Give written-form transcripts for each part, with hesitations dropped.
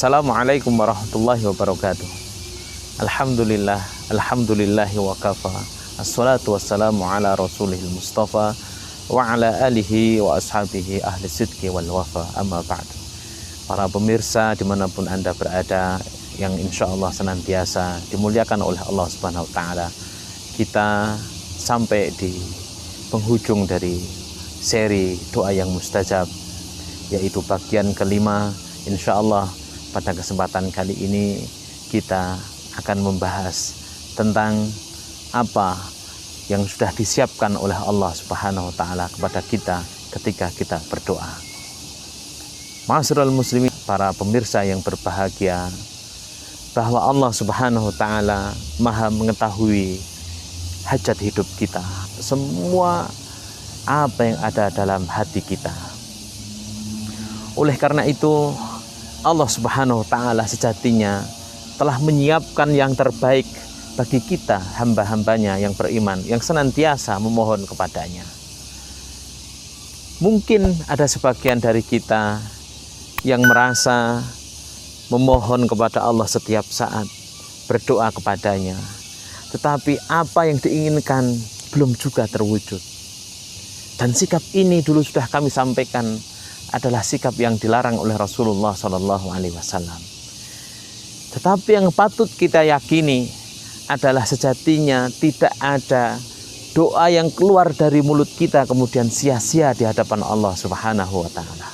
Assalamualaikum warahmatullahi wabarakatuh. Alhamdulillahi wa kafa. Assalatu wassalamu ala rasulihil mustafa wa ala alihi wa ashabihi ahli sidqi wal wafa, amma ba'du. Para pemirsa dimanapun Anda berada, yang insya Allah senantiasa dimuliakan oleh Allah Subhanahu wa Ta'ala, kita sampai di penghujung dari seri doa yang mustajab, yaitu bagian kelima. Insya Allah pada kesempatan kali ini kita akan membahas tentang apa yang sudah disiapkan oleh Allah Subhanahu wa Ta'ala kepada kita ketika kita berdoa. Ma'asyiral muslimin, para pemirsa yang berbahagia, bahwa Allah Subhanahu wa Ta'ala Maha mengetahui hajat hidup kita, semua apa yang ada dalam hati kita. Oleh karena itu, Allah Subhanahu wa Ta'ala sejatinya telah menyiapkan yang terbaik bagi kita, hamba-hambanya yang beriman, yang senantiasa memohon kepadanya. Mungkin ada sebagian dari kita yang merasa memohon kepada Allah setiap saat, berdoa kepadanya, tetapi apa yang diinginkan belum juga terwujud. Dan sikap ini dulu sudah kami sampaikan adalah sikap yang dilarang oleh Rasulullah SAW. Tetapi yang patut kita yakini adalah sejatinya tidak ada doa yang keluar dari mulut kita kemudian sia-sia di hadapan Allah Subhanahu wa Ta'ala.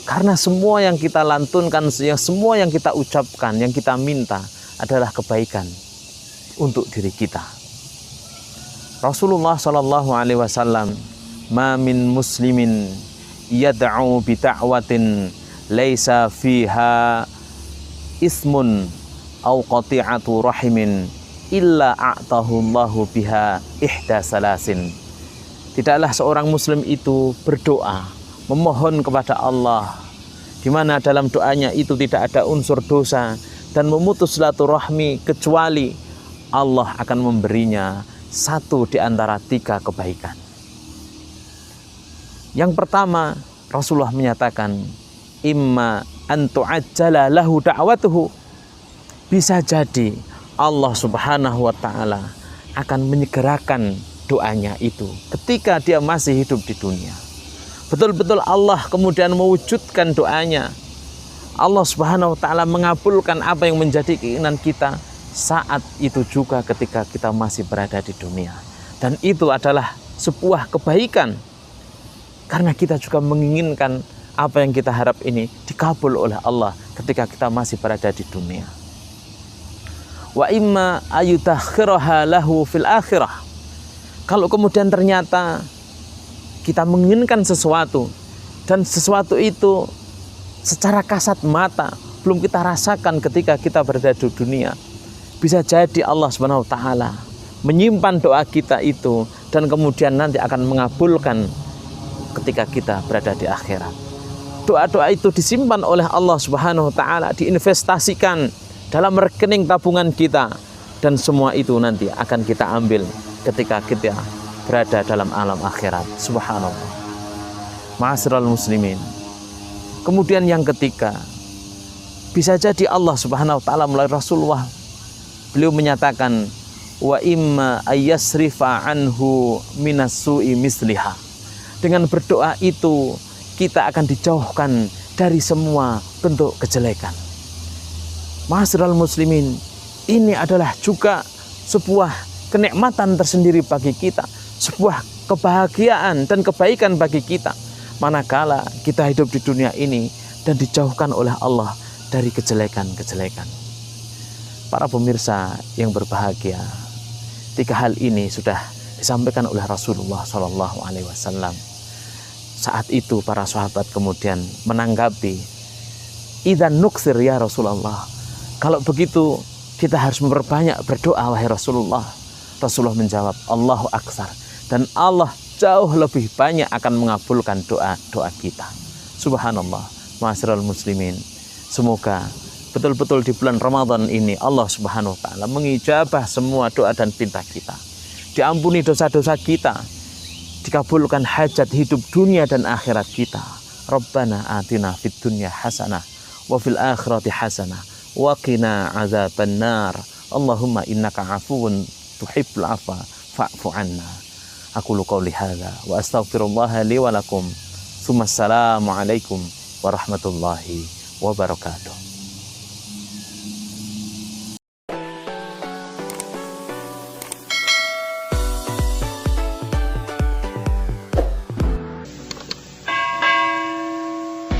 Karena semua yang kita lantunkan, semua yang kita ucapkan, yang kita minta adalah kebaikan untuk diri kita. Rasulullah SAW, "Ma min muslimin yad'u bi da'watin laisa fiha ismun aw qati'atu rahimin illa a'tahu Allahu biha ihda salasin." Tidaklah seorang muslim itu berdoa, memohon kepada Allah, di mana dalam doanya itu tidak ada unsur dosa dan memutus silaturahmi, kecuali Allah akan memberinya satu di antara tiga kebaikan. Yang pertama, Rasulullah menyatakan, imma an tu'ajjala lahu da'watuhu. Bisa jadi Allah Subhanahu wa Ta'ala akan menyegerakan doanya itu ketika dia masih hidup di dunia. Betul-betul Allah kemudian mewujudkan doanya. Allah Subhanahu wa Ta'ala mengabulkan apa yang menjadi keinginan kita saat itu juga ketika kita masih berada di dunia. Dan itu adalah sebuah kebaikan, karena kita juga menginginkan apa yang kita harap ini dikabul oleh Allah ketika kita masih berada di dunia. Wa imma ayutakhiraha lahu fil akhirah. Kalau kemudian ternyata kita menginginkan sesuatu dan sesuatu itu secara kasat mata belum kita rasakan ketika kita berada di dunia, bisa jadi Allah Subhanahu wa Ta'ala menyimpan doa kita itu dan kemudian nanti akan mengabulkan ketika kita berada di akhirat. Doa-doa itu disimpan oleh Allah Subhanahu wa Ta'ala, diinvestasikan dalam rekening tabungan kita, dan semua itu nanti akan kita ambil ketika kita berada dalam alam akhirat. Subhanallah. Ma'asyiral muslimin. Kemudian yang ketiga, bisa jadi Allah Subhanahu wa Ta'ala melalui Rasulullah, beliau menyatakan, wa imma ayyasrifa anhu minas su'i misliha. Dengan berdoa itu kita akan dijauhkan dari semua bentuk kejelekan. Ma'asyiral muslimin, ini adalah juga sebuah kenikmatan tersendiri bagi kita, sebuah kebahagiaan dan kebaikan bagi kita manakala kita hidup di dunia ini dan dijauhkan oleh Allah dari kejelekan-kejelekan. Para pemirsa yang berbahagia, tiga hal ini sudah disampaikan oleh Rasulullah SAW. Saat itu para sahabat kemudian menanggapi, idzan nuksir ya Rasulullah. Kalau begitu kita harus memperbanyak berdoa wahai Rasulullah. Rasulullah menjawab, Allahu akbar. Dan Allah jauh lebih banyak akan mengabulkan doa-doa kita. Subhanallah. Ma'asyiral muslimin, semoga betul-betul di bulan Ramadan ini Allah Subhanahu wa Ta'ala mengijabah semua doa dan pinta kita. Diampuni dosa-dosa kita, dikabulkan hajat hidup dunia dan akhirat kita. Rabbana atina fid dunya hasanah wa fil akhirati hasanah wa qina adzabannar. Allahumma innaka afuwun tuhibbul afwa fa'fu anna. Aqulu qouli hadza wa astaghfirullah li wa lakum. Assalamu alaikum warahmatullahi wabarakatuh.